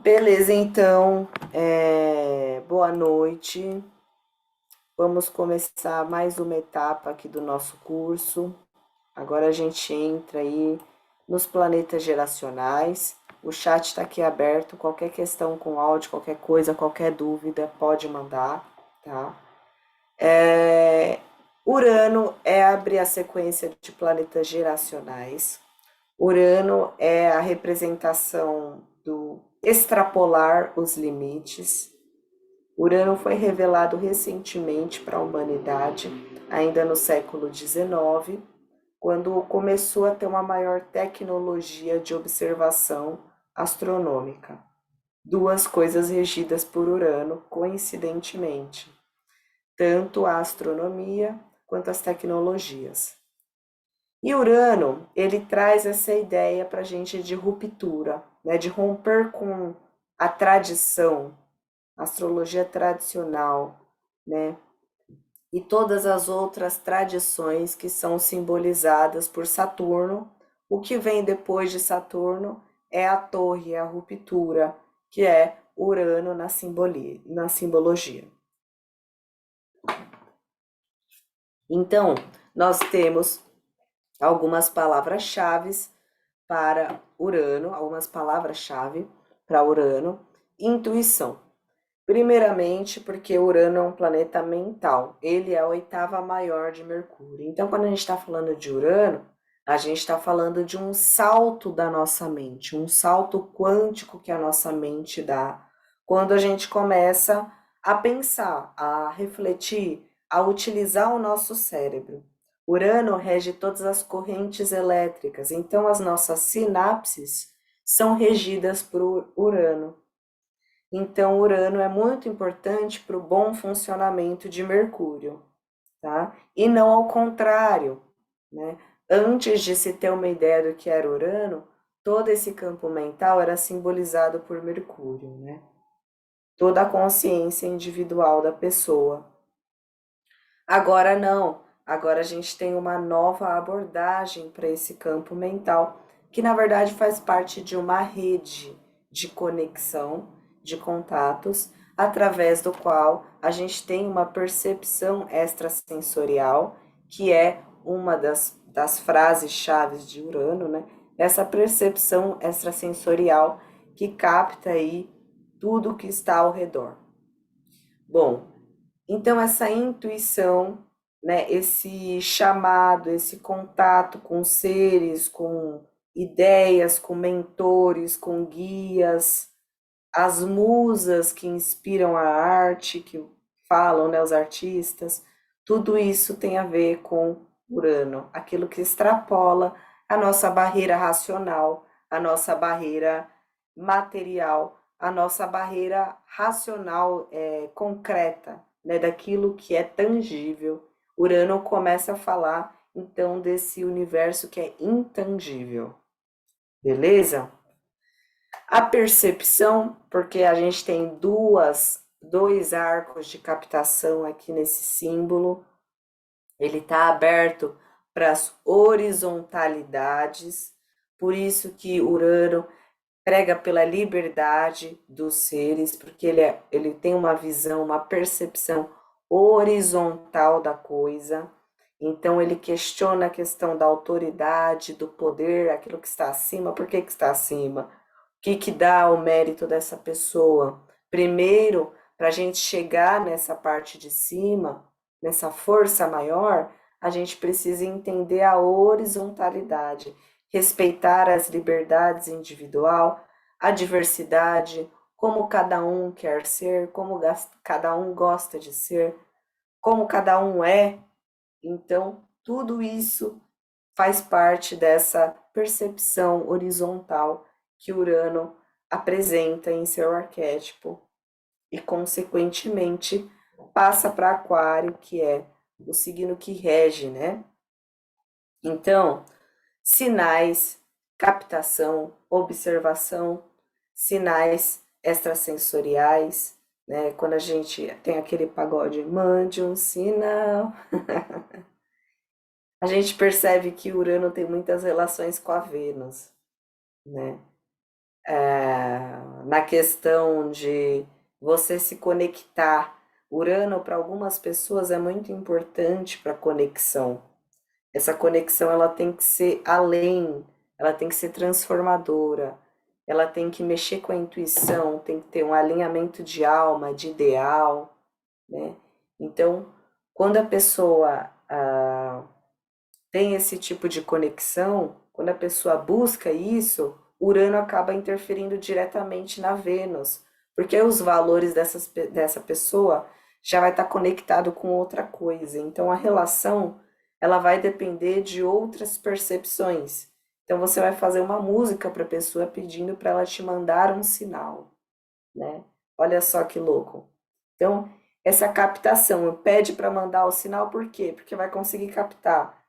Beleza, então, boa noite. Vamos começar mais uma etapa aqui do nosso curso. Agora a gente entra aí nos planetas geracionais. O chat está aqui aberto. Qualquer questão com áudio, qualquer coisa, qualquer dúvida, pode mandar, tá? Urano abre a sequência de planetas geracionais. Urano é a representação do extrapolar os limites. Urano foi revelado recentemente para a humanidade, ainda no século XIX, quando começou a ter uma maior tecnologia de observação astronômica. Duas coisas regidas por Urano, coincidentemente, tanto a astronomia quanto as tecnologias. E Urano, ele traz essa ideia para a gente de ruptura, né, de romper com a tradição, a astrologia tradicional, né, e todas as outras tradições que são simbolizadas por Saturno. O que vem depois de Saturno é a torre, é a ruptura, que é Urano na simbologia. Então, nós temos algumas palavras-chave para Urano, algumas palavras-chave para Urano. Intuição. Primeiramente, porque Urano é um planeta mental, ele é a oitava maior de Mercúrio. Então, quando a gente está falando de Urano, a gente está falando de um salto da nossa mente, um salto quântico que a nossa mente dá quando a gente começa a pensar, a refletir, a utilizar o nosso cérebro. Urano rege todas as correntes elétricas, então as nossas sinapses são regidas por Urano. Então, Urano é muito importante para o bom funcionamento de Mercúrio, tá? E não ao contrário, né? Antes de se ter uma ideia do que era Urano, todo esse campo mental era simbolizado por Mercúrio, né? Toda a consciência individual da pessoa. Agora não, agora a gente tem uma nova abordagem para esse campo mental, que na verdade faz parte de uma rede de conexão, de contatos, através do qual a gente tem uma percepção extrasensorial, que é uma das frases-chave de Urano, né? Essa percepção extrasensorial que capta aí tudo que está ao redor. Bom, então, essa intuição, né, esse chamado, esse contato com seres, com ideias, com mentores, com guias, as musas que inspiram a arte, que falam, né, os artistas, tudo isso tem a ver com Urano, aquilo que extrapola a nossa barreira racional, a nossa barreira material, a nossa barreira racional concreta, né, daquilo que é tangível. Urano começa a falar então desse universo que é intangível, beleza? A percepção, porque a gente tem dois arcos de captação aqui nesse símbolo, ele está aberto para as horizontalidades, por isso que Urano prega pela liberdade dos seres, porque ele tem uma visão, uma percepção horizontal da coisa. Então ele questiona a questão da autoridade, do poder, aquilo que está acima, por que está acima? O que dá o mérito dessa pessoa? Primeiro, para a gente chegar nessa parte de cima, nessa força maior, a gente precisa entender a horizontalidade, respeitar as liberdades individual, a diversidade, como cada um quer ser, como cada um gosta de ser, como cada um é. Então, tudo isso faz parte dessa percepção horizontal que Urano apresenta em seu arquétipo e, consequentemente, passa para Aquário, que é o signo que rege, né? Então, sinais, captação, observação, sinais extrasensoriais, né? Quando a gente tem aquele pagode, mande um sinal, a gente percebe que Urano tem muitas relações com a Vênus, né? na questão de você se conectar. Urano, para algumas pessoas, é muito importante para a conexão. Essa conexão ela tem que ser além, ela tem que ser transformadora, ela tem que mexer com a intuição, tem que ter um alinhamento de alma, de ideal, né? Então, quando a pessoa tem esse tipo de conexão, quando a pessoa busca isso, Urano acaba interferindo diretamente na Vênus, porque os valores dessa pessoa já vai estar conectado com outra coisa. Então a relação ela vai depender de outras percepções. Então você vai fazer uma música para a pessoa pedindo para ela te mandar um sinal, né? Olha só que louco. Então, essa captação, pede para mandar o sinal por quê? Porque vai conseguir captar.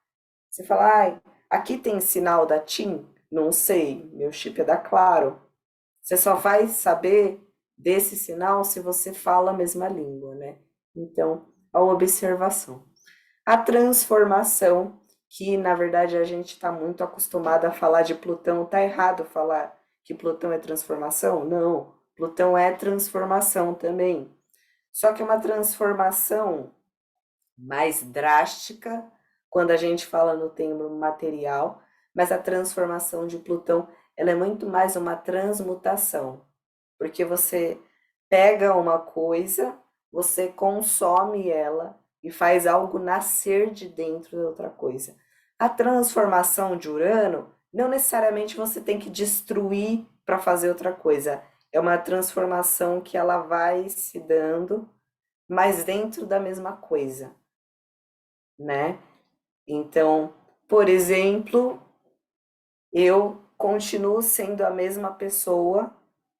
Você fala, ai, aqui tem sinal da TIM? Não sei, meu chip é da Claro. Você só vai saber desse sinal se você fala a mesma língua, né? Então, a observação. A transformação, que na verdade a gente está muito acostumado a falar de Plutão, tá errado falar que Plutão é transformação? Não, Plutão é transformação também. Só que é uma transformação mais drástica quando a gente fala no termo material, mas a transformação de Plutão ela é muito mais uma transmutação, porque você pega uma coisa, você consome ela e faz algo nascer de dentro da outra coisa. A transformação de Urano, não necessariamente você tem que destruir para fazer outra coisa. É uma transformação que ela vai se dando, mas dentro da mesma coisa, né? Então, por exemplo, eu continuo sendo a mesma pessoa,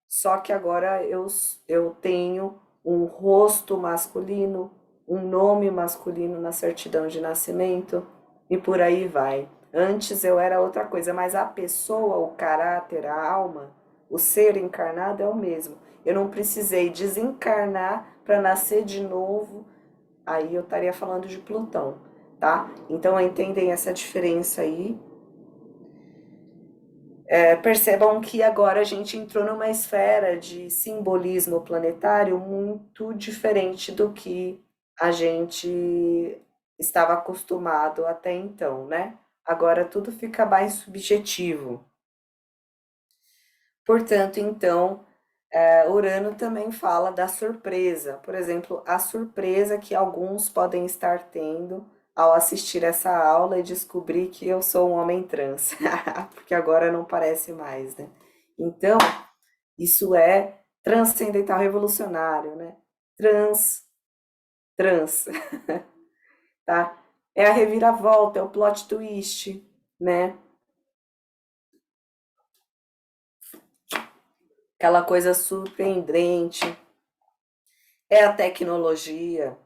só que agora eu tenho um rosto masculino, um nome masculino na certidão de nascimento e por aí vai. Antes eu era outra coisa, mas a pessoa, o caráter, a alma, o ser encarnado é o mesmo. Eu não precisei desencarnar para nascer de novo, aí eu estaria falando de Plutão, tá? Então entendem essa diferença aí. Percebam que agora a gente entrou numa esfera de simbolismo planetário muito diferente do que a gente estava acostumado até então, né? Agora tudo fica mais subjetivo. Portanto, então, Urano também fala da surpresa. Por exemplo, a surpresa que alguns podem estar tendo ao assistir essa aula e descobrir que eu sou um homem trans, porque agora não parece mais, né? Então, isso é transcendental revolucionário, né? Trans, tá? É a reviravolta, é o plot twist, né? Aquela coisa surpreendente. É a tecnologia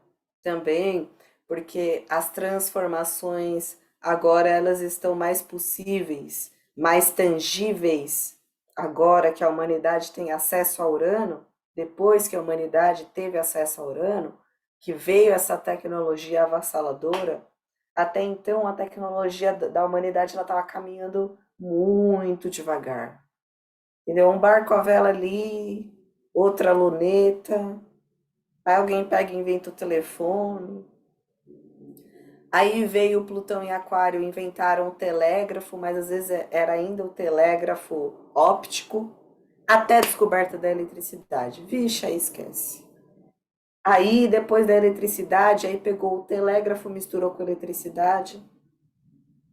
também, porque as transformações agora elas estão mais possíveis, mais tangíveis. Agora que a humanidade tem acesso a Urano, depois que a humanidade teve acesso a Urano, que veio essa tecnologia avassaladora, até então a tecnologia da humanidade ela estava caminhando muito devagar. Entendeu? Um barco a vela ali, outra luneta, aí alguém pega e inventa o telefone. Aí veio o Plutão em Aquário, inventaram o telégrafo, mas às vezes era ainda o telégrafo óptico, até a descoberta da eletricidade. Vixe, aí esquece. Aí, depois da eletricidade, aí pegou o telégrafo, misturou com a eletricidade,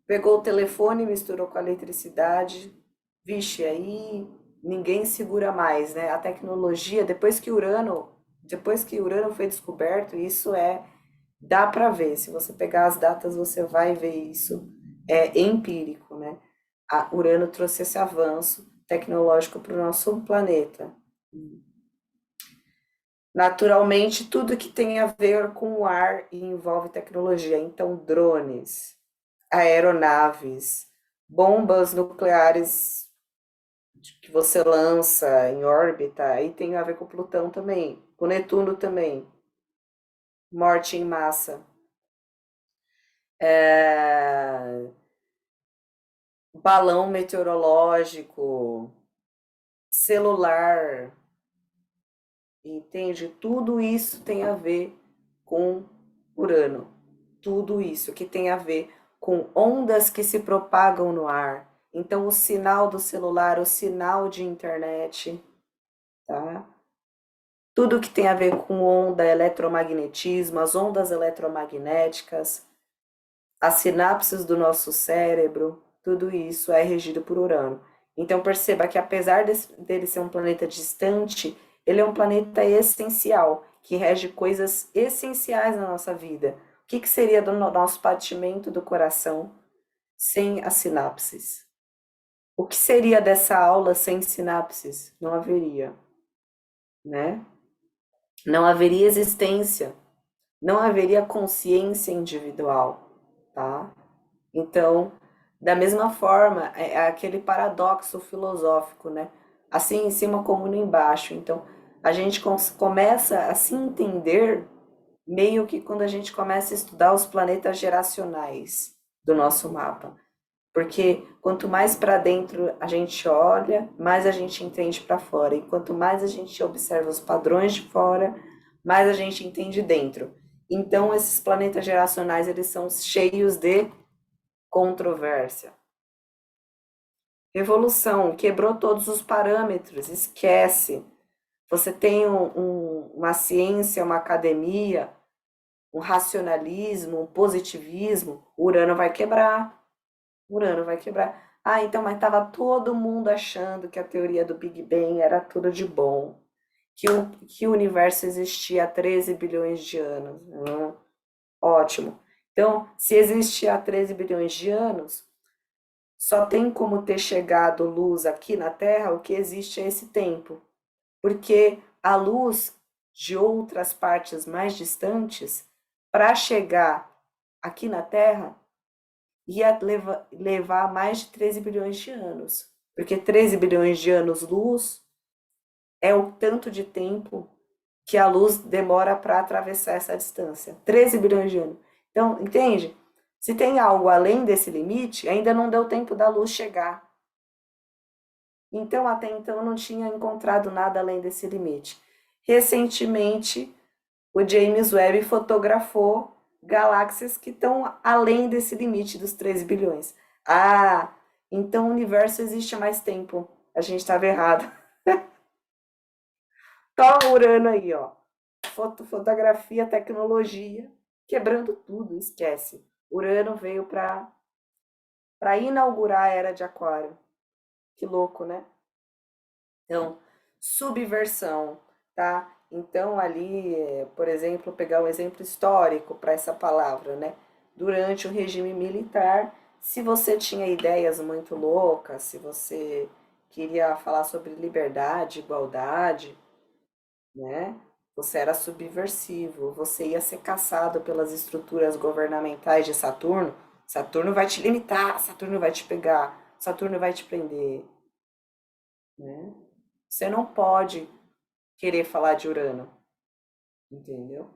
pegou o telefone, misturou com a eletricidade. Vixe, aí ninguém segura mais, né? A tecnologia, depois que Urano foi descoberto, isso dá para ver. Se você pegar as datas, você vai ver isso. É empírico, né? A Urano trouxe esse avanço tecnológico para o nosso planeta. Naturalmente, tudo que tem a ver com o ar e envolve tecnologia. Então, drones, aeronaves, bombas nucleares que você lança em órbita, aí tem a ver com Plutão também, com Netuno também, morte em massa. É, balão meteorológico, celular, entende? Tudo isso tem a ver com Urano. Tudo isso que tem a ver com ondas que se propagam no ar. Então, o sinal do celular, o sinal de internet, tá? Tudo que tem a ver com onda, eletromagnetismo, as ondas eletromagnéticas, as sinapses do nosso cérebro, tudo isso é regido por Urano. Então perceba que apesar dele ser um planeta distante, ele é um planeta essencial, que rege coisas essenciais na nossa vida. O que seria do nosso batimento do coração sem as sinapses? O que seria dessa aula sem sinapses? Não haveria, né? Não haveria existência, não haveria consciência individual, tá? Então, da mesma forma, é aquele paradoxo filosófico, né? Assim em cima como no embaixo. Então, a gente começa a se entender meio que quando a gente começa a estudar os planetas geracionais do nosso mapa. Porque quanto mais para dentro a gente olha, mais a gente entende para fora. E quanto mais a gente observa os padrões de fora, mais a gente entende dentro. Então, esses planetas geracionais, eles são cheios de controvérsia. Revolução, quebrou todos os parâmetros, esquece. Você tem uma ciência, uma academia, um racionalismo, um positivismo, Urano vai quebrar. Urano vai quebrar. Ah, então, mas estava todo mundo achando que a teoria do Big Bang era tudo de bom, que o universo existia há 13 bilhões de anos. Ótimo. Então, se existia há 13 bilhões de anos, só tem como ter chegado luz aqui na Terra o que existe a esse tempo, porque a luz de outras partes mais distantes, para chegar aqui na Terra, ia levar mais de 13 bilhões de anos, porque 13 bilhões de anos-luz é o tanto de tempo que a luz demora para atravessar essa distância. 13 bilhões de anos. Então, entende? Se tem algo além desse limite, ainda não deu tempo da luz chegar. Então, até então, não tinha encontrado nada além desse limite. Recentemente, o James Webb fotografou galáxias que estão além desse limite dos 13 bilhões. Ah, então o universo existe há mais tempo. A gente estava errado. Toma Urano aí, ó. Fotografia, tecnologia, quebrando tudo, esquece. Urano veio para inaugurar a era de Aquário. Que louco, né? Então, subversão, tá? Então, ali, por exemplo, pegar um exemplo histórico para essa palavra, né? Durante o regime militar, se você tinha ideias muito loucas, se você queria falar sobre liberdade, igualdade, né? Você era subversivo, você ia ser caçado pelas estruturas governamentais de Saturno. Saturno vai te limitar, Saturno vai te pegar, Saturno vai te prender, né? Você não pode querer falar de Urano, entendeu?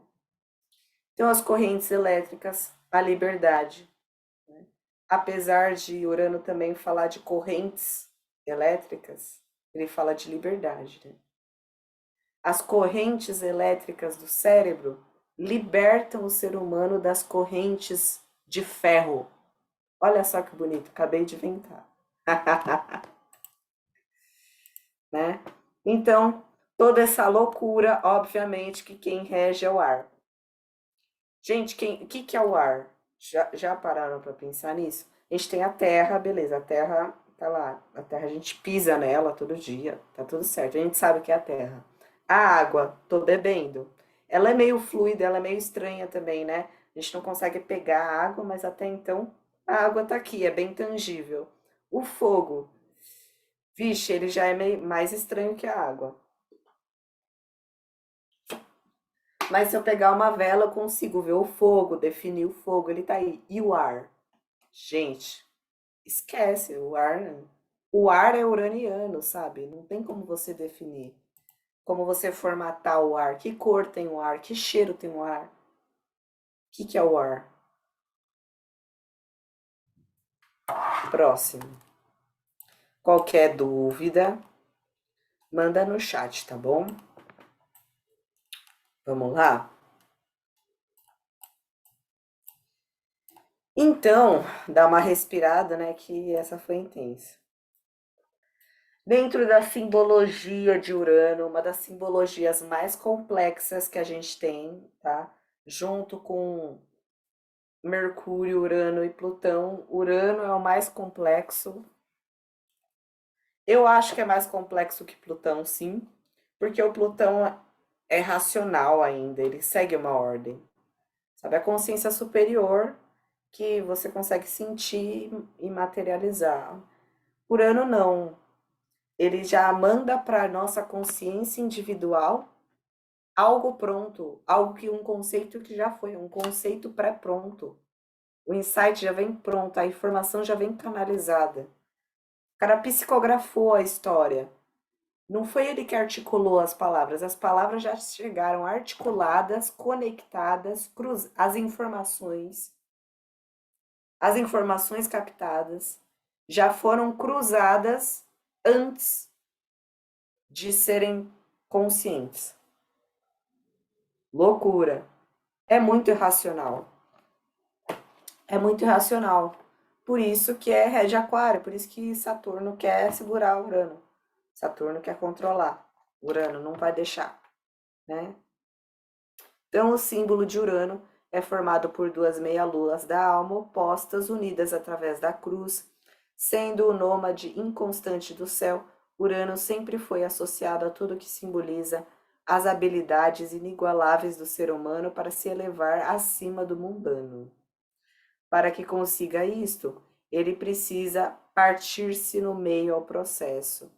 Então, as correntes elétricas, a liberdade. Né? Apesar de Urano também falar de correntes elétricas, ele fala de liberdade. Né? As correntes elétricas do cérebro libertam o ser humano das correntes de ferro. Olha só que bonito, acabei de inventar. Né? Então, toda essa loucura, obviamente que quem rege é o ar. Gente, o que é o ar? Já pararam para pensar nisso? A gente tem a Terra, beleza, a Terra tá lá. A Terra a gente pisa nela todo dia, tá tudo certo. A gente sabe o que é a Terra. A água, tô bebendo. Ela é meio fluida, ela é meio estranha também, né? A gente não consegue pegar a água, mas até então a água tá aqui, é bem tangível. O fogo, vixe, ele já é meio mais estranho que a água. Mas se eu pegar uma vela, eu consigo ver o fogo, definir o fogo, ele tá aí. E o ar? Gente, esquece, o ar é uraniano, sabe? Não tem como você definir. Como você formatar o ar, que cor tem o ar, que cheiro tem o ar. O que é o ar? Próximo. Qualquer dúvida, Manda no chat, tá bom? Vamos lá? Então, dá uma respirada, né? Que essa foi intensa. Dentro da simbologia de Urano, uma das simbologias mais complexas que a gente tem, tá? Junto com Mercúrio, Urano e Plutão. Urano é o mais complexo. Eu acho que é mais complexo que Plutão, sim, porque o Plutão é racional ainda, ele segue uma ordem. Sabe, a consciência superior que você consegue sentir e materializar. Urano não. Ele já manda para nossa consciência individual algo pronto, algo que um conceito que já foi, um conceito pré-pronto. O insight já vem pronto, a informação já vem canalizada. O cara psicografou a história. Não foi ele que articulou as palavras já chegaram articuladas, conectadas, as informações captadas já foram cruzadas antes de serem conscientes. Loucura. É muito irracional. É muito irracional. Por isso que é rege aquário, por isso que Saturno quer segurar Urano. Saturno quer controlar. Urano não vai deixar, né? Então, o símbolo de Urano é formado por duas meia-luas da alma opostas, unidas através da cruz. Sendo o nômade inconstante do céu, Urano sempre foi associado a tudo que simboliza as habilidades inigualáveis do ser humano para se elevar acima do mundano. Para que consiga isto, ele precisa partir-se no meio ao processo.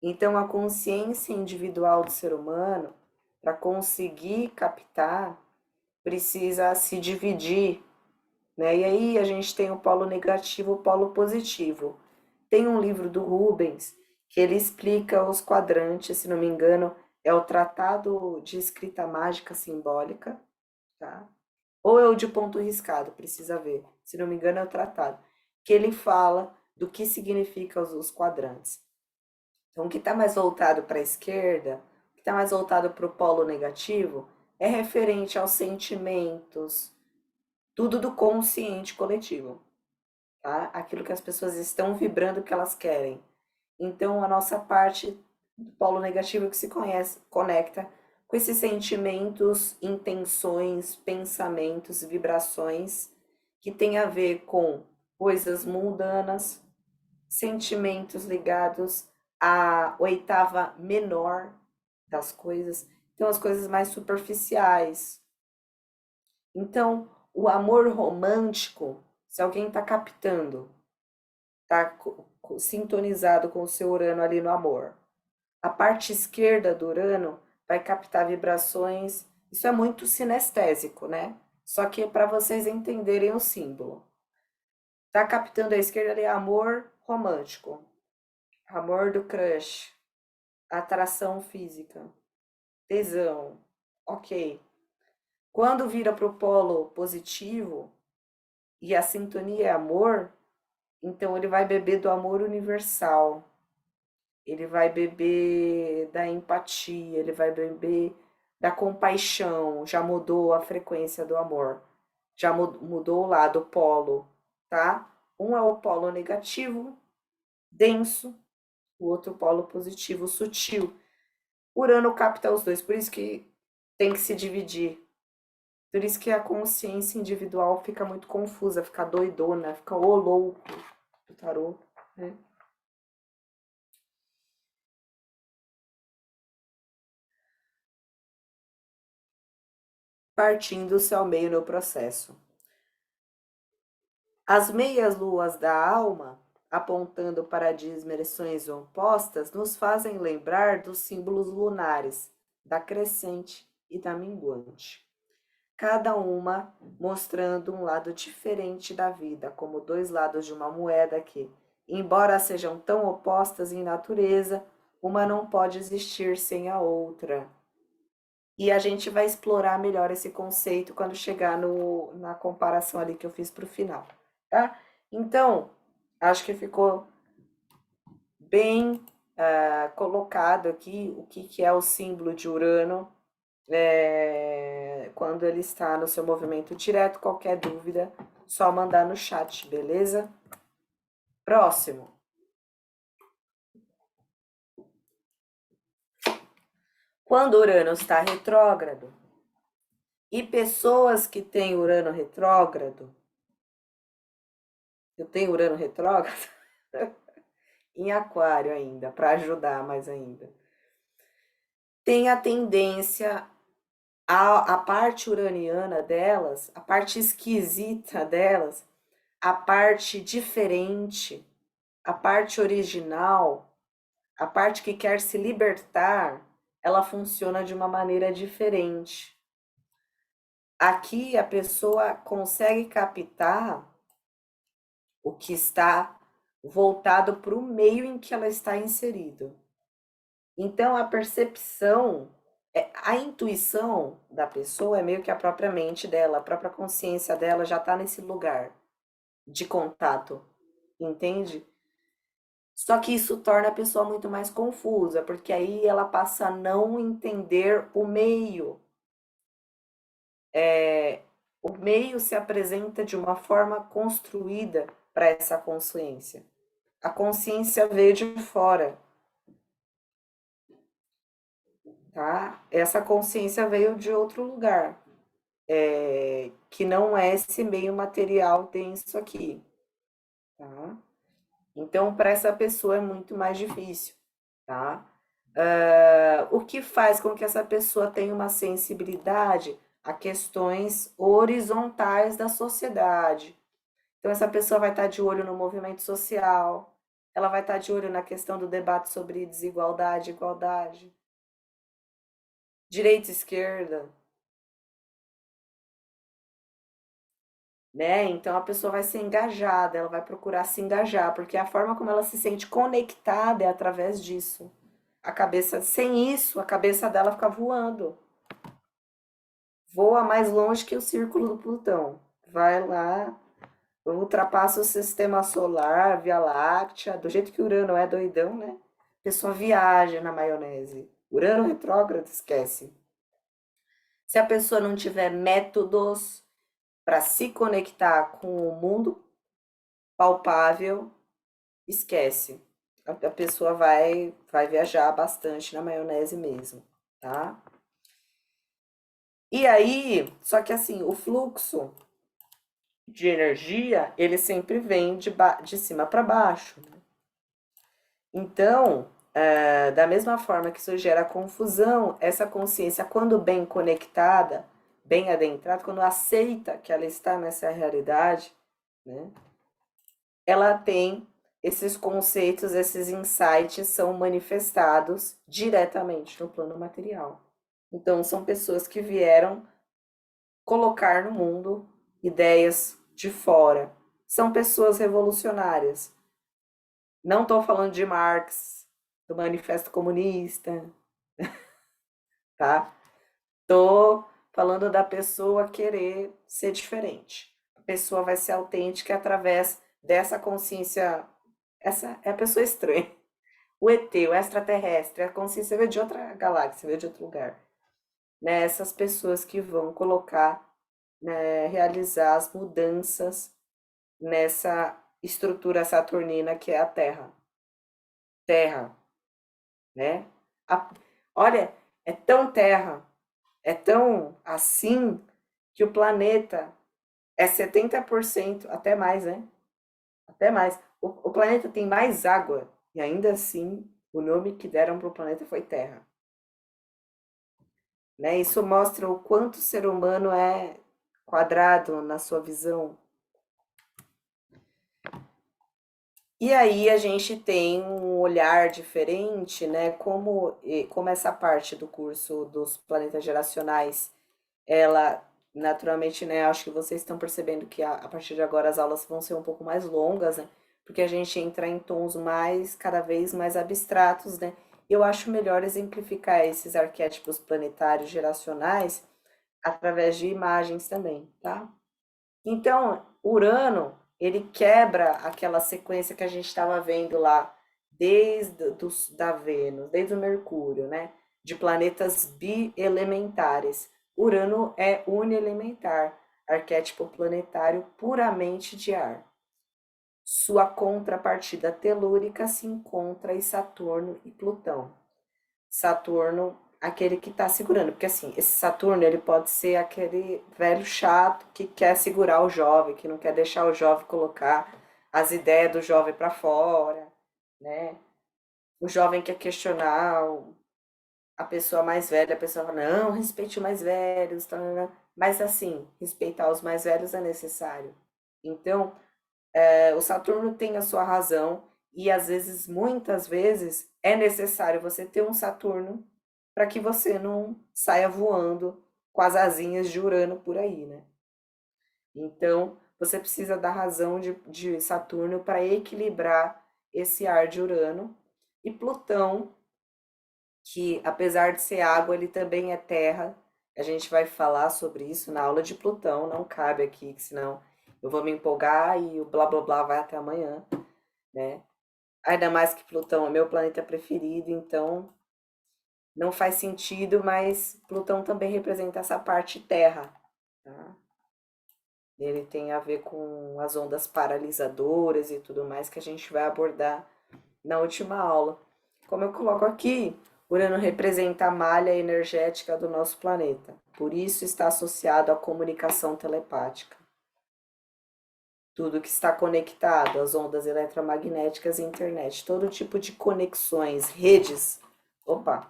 Então, a consciência individual do ser humano, para conseguir captar, precisa se dividir, né? E aí a gente tem o polo negativo, o polo positivo. Tem um livro do Rubens que ele explica os quadrantes, se não me engano, é o Tratado de Escrita Mágica Simbólica, tá? Ou é o de ponto riscado, precisa ver. Se não me engano, é o tratado. Que ele fala do que significam os quadrantes. Então, o que está mais voltado para a esquerda, o que está mais voltado para o polo negativo, é referente aos sentimentos, tudo do consciente coletivo, tá? Aquilo que as pessoas estão vibrando que elas querem. Então, a nossa parte do polo negativo que se conecta com esses sentimentos, intenções, pensamentos, vibrações que tem a ver com coisas mundanas, sentimentos ligados à oitava menor das coisas, então as coisas mais superficiais. Então, o amor romântico, se alguém está captando, está sintonizado com o seu Urano ali no amor. A parte esquerda do Urano vai captar vibrações. Isso é muito sinestésico, né? Só que é para vocês entenderem o símbolo. Tá captando a esquerda ali amor romântico, amor do crush, atração física, tesão. Ok. Quando vira para o polo positivo e a sintonia é amor, então ele vai beber do amor universal. Ele vai beber da empatia, ele vai beber da compaixão, já mudou a frequência do amor, já mudou o lado, o polo, tá? Um é o polo negativo, denso, o outro polo positivo, sutil. Urano capta os dois, por isso que tem que se dividir. Por isso que a consciência individual fica muito confusa, fica doidona, fica o louco do tarô, né? Partindo-se ao meio no processo. As meias-luas da alma, apontando para direções opostas, nos fazem lembrar dos símbolos lunares, da crescente e da minguante. Cada uma mostrando um lado diferente da vida, como dois lados de uma moeda que, embora sejam tão opostas em natureza, uma não pode existir sem a outra. E a gente vai explorar melhor esse conceito quando chegar na comparação ali que eu fiz para o final, tá? Então, acho que ficou bem colocado aqui o que é o símbolo de Urano quando ele está no seu movimento direto. Qualquer dúvida, só mandar no chat, beleza? Próximo. Quando Urano está retrógrado, e pessoas que têm Urano retrógrado, eu tenho Urano retrógrado em Aquário ainda, para ajudar mais ainda, tem a tendência a parte uraniana delas, a parte esquisita delas, a parte diferente, a parte original, a parte que quer se libertar, ela funciona de uma maneira diferente. Aqui a pessoa consegue captar o que está voltado para o meio em que ela está inserido. Então a percepção, a intuição da pessoa é meio que a própria mente dela, a própria consciência dela já está nesse lugar de contato, entende? Só que isso torna a pessoa muito mais confusa, porque aí ela passa a não entender o meio. O meio se apresenta de uma forma construída para essa consciência. A consciência veio de fora, tá? Essa consciência veio de outro lugar, que não é esse meio material denso aqui, tá? Então, para essa pessoa é muito mais difícil, tá? O que faz com que essa pessoa tenha uma sensibilidade a questões horizontais da sociedade. Então, essa pessoa vai estar de olho no movimento social, ela vai estar de olho na questão do debate sobre desigualdade e igualdade, direita e esquerda, né? Então, a pessoa vai ser engajada, ela vai procurar se engajar, porque a forma como ela se sente conectada é através disso. A cabeça, sem isso, a cabeça dela fica voando. Voa mais longe que o círculo do Plutão. Vai lá, ultrapassa o sistema solar, Via Láctea, do jeito que Urano é doidão, né? A pessoa viaja na maionese. Urano retrógrado, esquece. Se a pessoa não tiver métodos para se conectar com o mundo palpável, esquece. A pessoa vai viajar bastante na maionese mesmo, tá? E aí, só que assim, o fluxo de energia, ele sempre vem de cima para baixo. Né? Então, da mesma forma que isso gera confusão, essa consciência, quando bem conectada, bem adentrada, quando aceita que ela está nessa realidade, né, ela tem esses conceitos, esses insights são manifestados diretamente no plano material. Então, são pessoas que vieram colocar no mundo ideias de fora. São pessoas revolucionárias. Não estou falando de Marx, do Manifesto Comunista, tá? Estou falando da pessoa querer ser diferente. A pessoa vai ser autêntica através dessa consciência. Essa é a pessoa estranha. O ET, o extraterrestre, a consciência veio de outra galáxia, veio de outro lugar. Né? Essas pessoas que vão colocar, né, realizar as mudanças nessa estrutura saturnina que é a Terra. Terra, né? Olha, é tão Terra, é tão assim, que o planeta é 70%, até mais, né? Até mais. O planeta tem mais água, e ainda assim, o nome que deram para o planeta foi Terra. Né? Isso mostra o quanto o ser humano é quadrado na sua visão. E aí a gente tem um olhar diferente, né? Como essa parte do curso dos planetas geracionais, ela naturalmente, né? Acho que vocês estão percebendo que a partir de agora as aulas vão ser um pouco mais longas, né? Porque a gente entra em tons cada vez mais abstratos, né? Eu acho melhor exemplificar esses arquétipos planetários geracionais através de imagens também, tá? Então, Urano, ele quebra aquela sequência que a gente estava vendo lá da Vênus, desde o Mercúrio, né? De planetas bielementares. Urano é unielementar, arquétipo planetário puramente de ar. Sua contrapartida telúrica se encontra em Saturno e Plutão. Saturno, aquele que está segurando, porque assim, esse Saturno ele pode ser aquele velho chato que quer segurar o jovem, que não quer deixar o jovem colocar as ideias do jovem para fora, né? O jovem quer questionar a pessoa mais velha, a pessoa fala, não, respeite os mais velhos, tá, mas assim, respeitar os mais velhos é necessário. Então, o Saturno tem a sua razão e às vezes, muitas vezes, é necessário você ter um Saturno para que você não saia voando com as asinhas de Urano por aí, né? Então, você precisa da razão de Saturno para equilibrar esse ar de Urano. E Plutão, que apesar de ser água, ele também é terra. A gente vai falar sobre isso na aula de Plutão, não cabe aqui, que senão eu vou me empolgar e o blá blá blá vai até amanhã, né? Ainda mais que Plutão é meu planeta preferido, então não faz sentido, mas Plutão também representa essa parte terra, tá? Ele tem a ver com as ondas paralisadoras e tudo mais que a gente vai abordar na última aula. Como eu coloco aqui, Urano representa a malha energética do nosso planeta, por isso está associado à comunicação telepática. Tudo que está conectado, as ondas eletromagnéticas e internet, todo tipo de conexões, redes. Opa,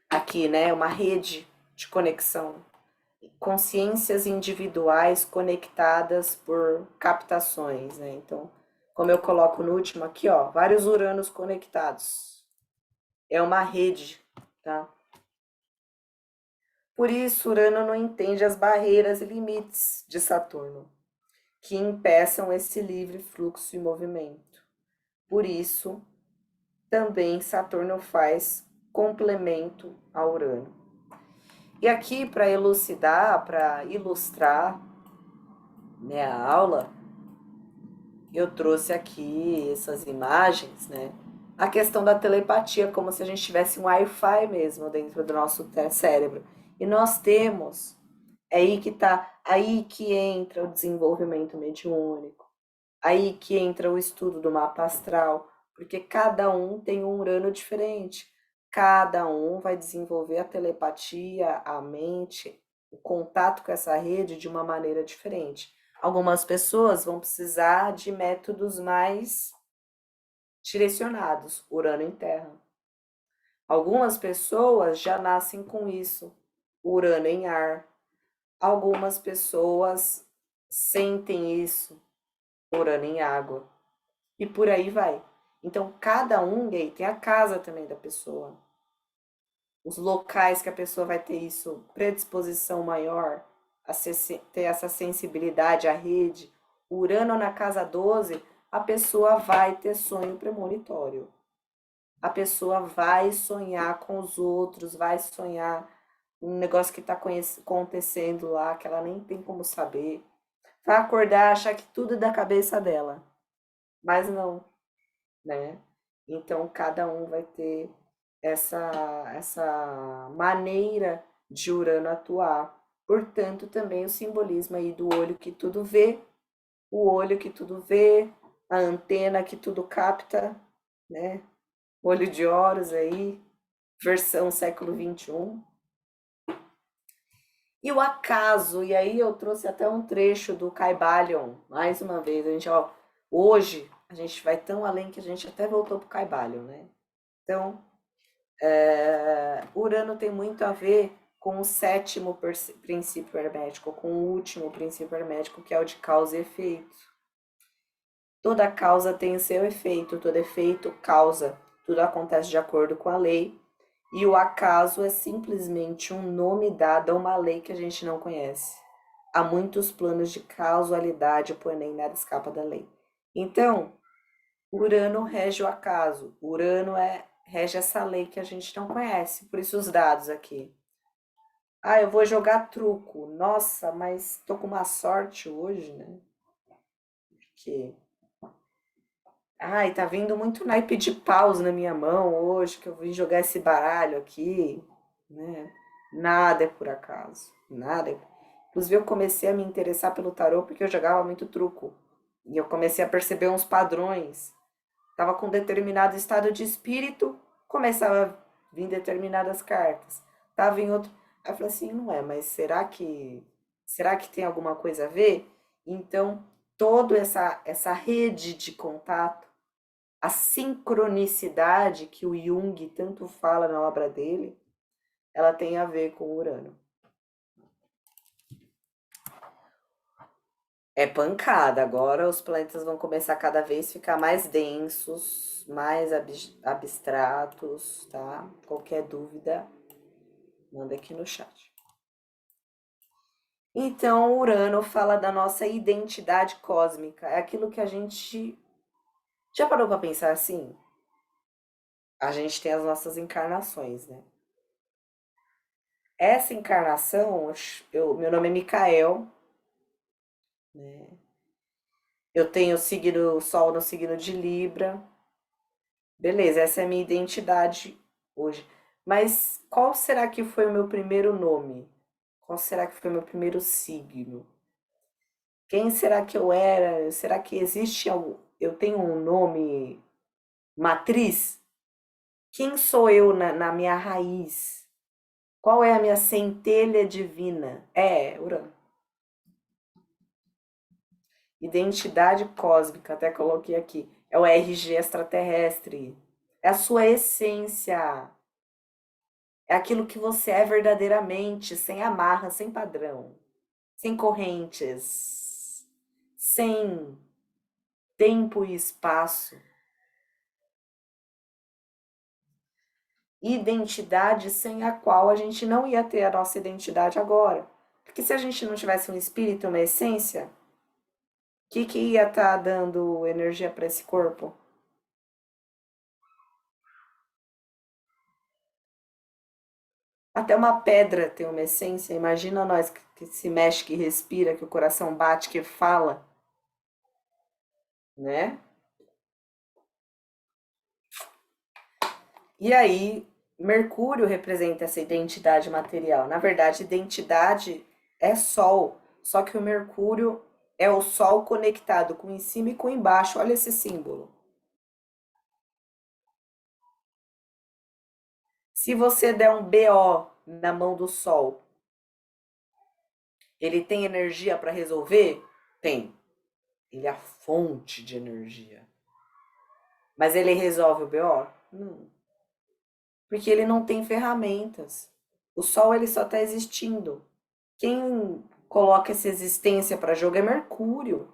aqui, né? Uma rede de conexão. Consciências individuais conectadas por captações, né? Então, como eu coloco no último aqui, ó, vários Uranos conectados. É uma rede, tá? Por isso, Urano não entende as barreiras e limites de Saturno, que impeçam esse livre fluxo e movimento. Por isso, também Saturno faz complemento a Urano. E aqui, para elucidar, para ilustrar, né, a aula, eu trouxe aqui essas imagens, né? A questão da telepatia, como se a gente tivesse um Wi-Fi mesmo dentro do nosso cérebro. E nós temos, é aí que tá, aí que entra o desenvolvimento mediúnico, aí que entra o estudo do mapa astral, porque cada um tem um Urano diferente. Cada um vai desenvolver a telepatia, a mente, o contato com essa rede de uma maneira diferente. Algumas pessoas vão precisar de métodos mais direcionados, Urano em Terra. Algumas pessoas já nascem com isso, Urano em ar. Algumas pessoas sentem isso, Urano em água. E por aí vai. Então, cada um, e aí tem a casa também da pessoa. Os locais que a pessoa vai ter isso, predisposição maior, a ter essa sensibilidade à rede. Urano na casa 12, a pessoa vai ter sonho premonitório. A pessoa vai sonhar com os outros, vai sonhar um negócio que está acontecendo lá, que ela nem tem como saber. Vai acordar, achar que tudo é da cabeça dela. Mas não, né? Então, cada um vai ter essa maneira de Urano atuar. Portanto, também o simbolismo aí do olho que tudo vê, o olho que tudo vê, a antena que tudo capta, né? Olho de Horus aí, versão século XXI. E o acaso, e aí eu trouxe até um trecho do Kybalion, mais uma vez, a gente, ó, hoje a gente vai tão além que a gente até voltou pro Kybalion, né? Então, Urano tem muito a ver com o sétimo princípio hermético, com o último princípio hermético, que é o de causa e efeito. Toda causa tem o seu efeito, todo efeito causa, tudo acontece de acordo com a lei, e o acaso é simplesmente um nome dado a uma lei que a gente não conhece. Há muitos planos de causalidade, porém nada escapa da lei. Então, Urano rege o acaso. Urano rege essa lei que a gente não conhece. Por isso os dados aqui. Ah, eu vou jogar truco. Nossa, mas tô com uma sorte hoje, né? Porque Ai, tá vindo muito naipe de paus na minha mão hoje, que eu vim jogar esse baralho aqui, né? Nada é por acaso, nada. Inclusive, eu comecei a me interessar pelo tarô porque eu jogava muito truco. E eu comecei a perceber uns padrões. Tava com determinado estado de espírito, começava a vir determinadas cartas. Tava em outro. Aí eu falei assim, não é, mas será que tem alguma coisa a ver? Então, toda essa rede de contato, a sincronicidade que o Jung tanto fala na obra dele, ela tem a ver com Urano. É pancada. Agora os planetas vão começar a cada vez ficar mais densos, mais abstratos, tá? Qualquer dúvida, manda aqui no chat. Então, Urano fala da nossa identidade cósmica. É aquilo que a gente já parou para pensar assim? A gente tem as nossas encarnações, né? Essa encarnação, meu nome é Micael, né? Eu tenho o Sol no signo de Libra. Beleza, essa é a minha identidade hoje. Mas qual será que foi o meu primeiro nome? Qual será que foi o meu primeiro signo? Quem será que eu era? Será que existe algo? Eu tenho um nome matriz? Quem sou eu na minha raiz? Qual é a minha centelha divina? É, Urano. Identidade cósmica, até coloquei aqui. É o RG extraterrestre. É a sua essência. É aquilo que você é verdadeiramente, sem amarra, sem padrão, sem correntes, sem tempo e espaço. Identidade sem a qual a gente não ia ter a nossa identidade agora. Porque se a gente não tivesse um espírito, uma essência, o que ia estar dando energia para esse corpo? Até uma pedra tem uma essência. Imagina nós que se mexe, que respira, que o coração bate, que fala, né? E aí, Mercúrio representa essa identidade material. Na verdade, identidade é Sol, só que o Mercúrio é o Sol conectado com em cima e com embaixo. Olha esse símbolo. Se você der um BO na mão do Sol, ele tem energia para resolver? Tem. Ele é a fonte de energia. Mas ele resolve o BO? Não. Porque ele não tem ferramentas. O Sol ele só está existindo. Quem coloca essa existência para jogo é Mercúrio.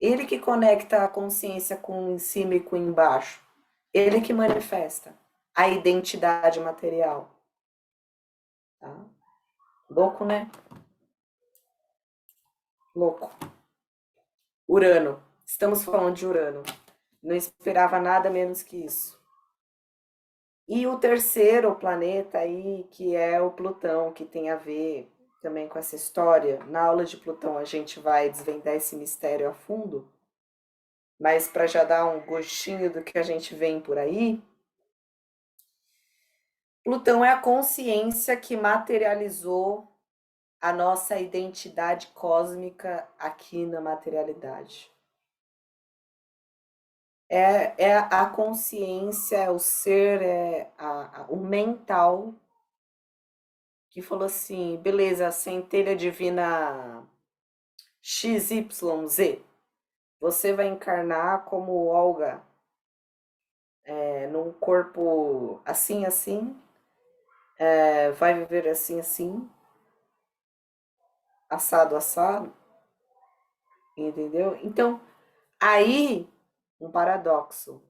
Ele que conecta a consciência com em cima e com embaixo. Ele que manifesta a identidade material. Tá? Louco, né? Louco. Urano. Estamos falando de Urano. Não esperava nada menos que isso. E o terceiro planeta aí, que é o Plutão, que tem a ver também com essa história. Na aula de Plutão a gente vai desvendar esse mistério a fundo, mas para já dar um gostinho do que a gente vem por aí, Plutão é a consciência que materializou a nossa identidade cósmica aqui na materialidade. É a consciência, é o ser, o mental que falou assim, beleza, centelha divina XYZ, você vai encarnar como Olga, num corpo assim, assim, vai viver assim, assim, assado, assado, entendeu? Então, aí, um paradoxo.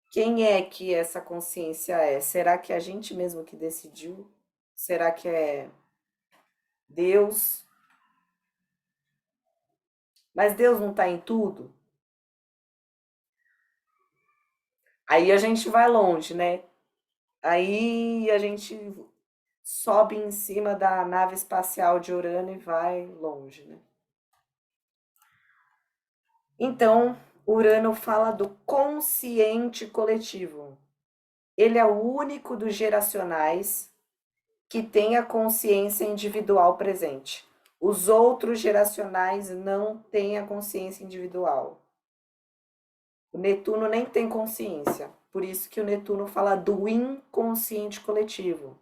Quem é que essa consciência é? Será que é a gente mesmo que decidiu? Será que é Deus? Mas Deus não está em tudo? Aí a gente vai longe, né? Aí a gente sobe em cima da nave espacial de Urano e vai longe, né? Então, Urano fala do consciente coletivo. Ele é o único dos geracionais que tem a consciência individual presente. Os outros geracionais não têm a consciência individual. O Netuno nem tem consciência. Por isso que o Netuno fala do inconsciente coletivo.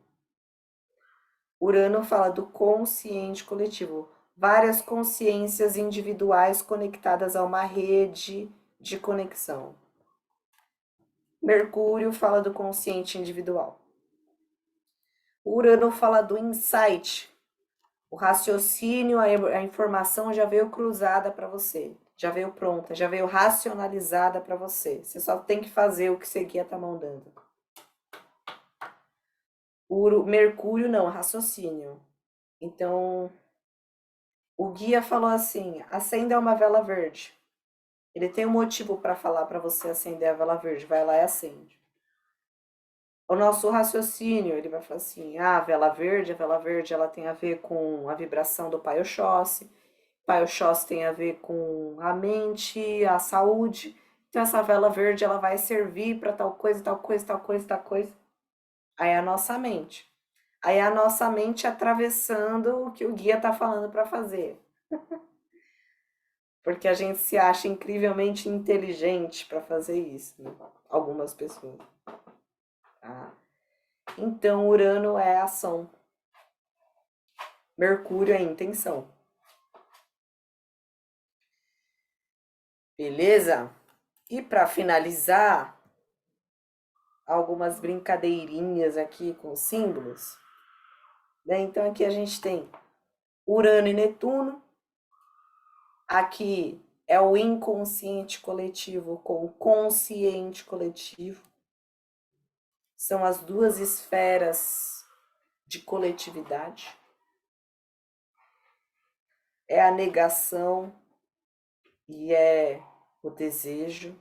Urano fala do consciente coletivo. Várias consciências individuais conectadas a uma rede de conexão. Mercúrio fala do consciente individual. Urano fala do insight. O raciocínio, a informação já veio cruzada para você, já veio pronta, já veio racionalizada para você. Você só tem que fazer o que você guia tá mandando. Mercúrio não, raciocínio. Então, o guia falou assim: acenda uma vela verde. Ele tem um motivo para falar para você acender a vela verde, vai lá e acende. O nosso raciocínio, ele vai falar assim: a vela verde ela tem a ver com a vibração do Pai Oxóssi. Pai Oxóssi tem a ver com a mente, a saúde. Então essa vela verde ela vai servir para tal coisa, tal coisa, tal coisa, tal coisa. Aí é a nossa mente. Aí é a nossa mente atravessando o que o guia está falando para fazer. Porque a gente se acha incrivelmente inteligente para fazer isso, né? Algumas pessoas. Tá? Então, Urano é ação. Mercúrio é intenção. Beleza? E para finalizar, algumas brincadeirinhas aqui com símbolos. Né? Então, aqui a gente tem Urano e Netuno. Aqui é o inconsciente coletivo com o consciente coletivo. São as duas esferas de coletividade. É a negação e é o desejo.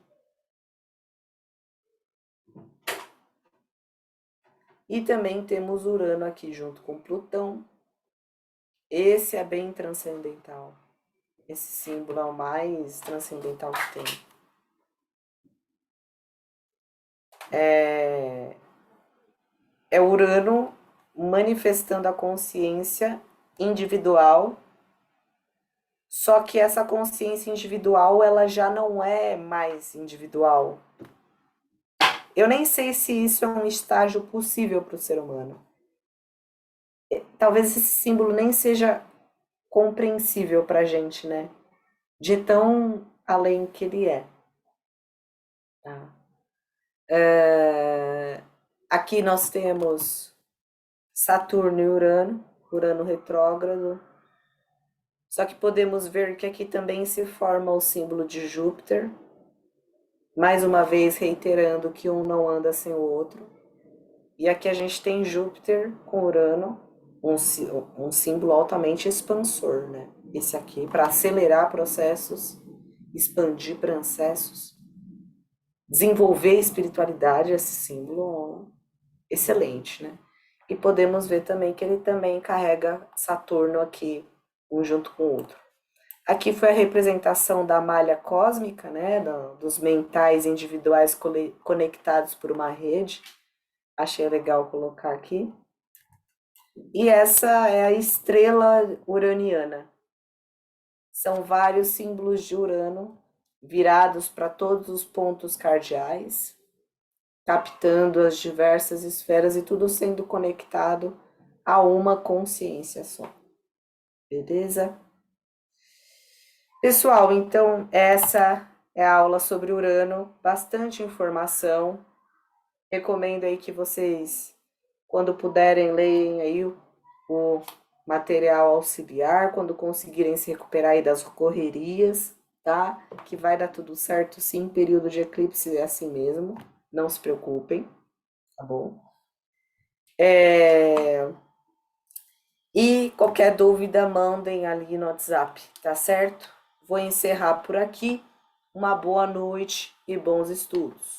E também temos Urano aqui junto com Plutão. Esse é bem transcendental. Esse símbolo é o mais transcendental que tem. É Urano manifestando a consciência individual, só que essa consciência individual ela já não é mais individual. Eu nem sei se isso é um estágio possível para o ser humano. Talvez esse símbolo nem seja compreensível para a gente, né? De tão além que ele é. Tá? Aqui nós temos Saturno e Urano, Urano retrógrado. Só que podemos ver que aqui também se forma o símbolo de Júpiter, mais uma vez reiterando que um não anda sem o outro. E aqui a gente tem Júpiter com Urano, um símbolo altamente expansor, né? Esse aqui, para acelerar processos, expandir processos, desenvolver espiritualidade, esse símbolo excelente, né? E podemos ver também que ele também carrega Saturno aqui, um junto com o outro. Aqui foi a representação da malha cósmica, né? Dos mentais individuais conectados por uma rede. Achei legal colocar aqui. E essa é a estrela uraniana. São vários símbolos de Urano virados para todos os pontos cardeais, captando as diversas esferas e tudo sendo conectado a uma consciência só. Beleza? Pessoal, então essa é a aula sobre Urano, bastante informação. Recomendo aí que vocês, quando puderem, leiam aí o material auxiliar, quando conseguirem se recuperar aí das correrias, tá? Que vai dar tudo certo sim, período de eclipse é assim mesmo, não se preocupem, tá bom? E qualquer dúvida, mandem ali no WhatsApp, tá certo? Vou encerrar por aqui. Uma boa noite e bons estudos.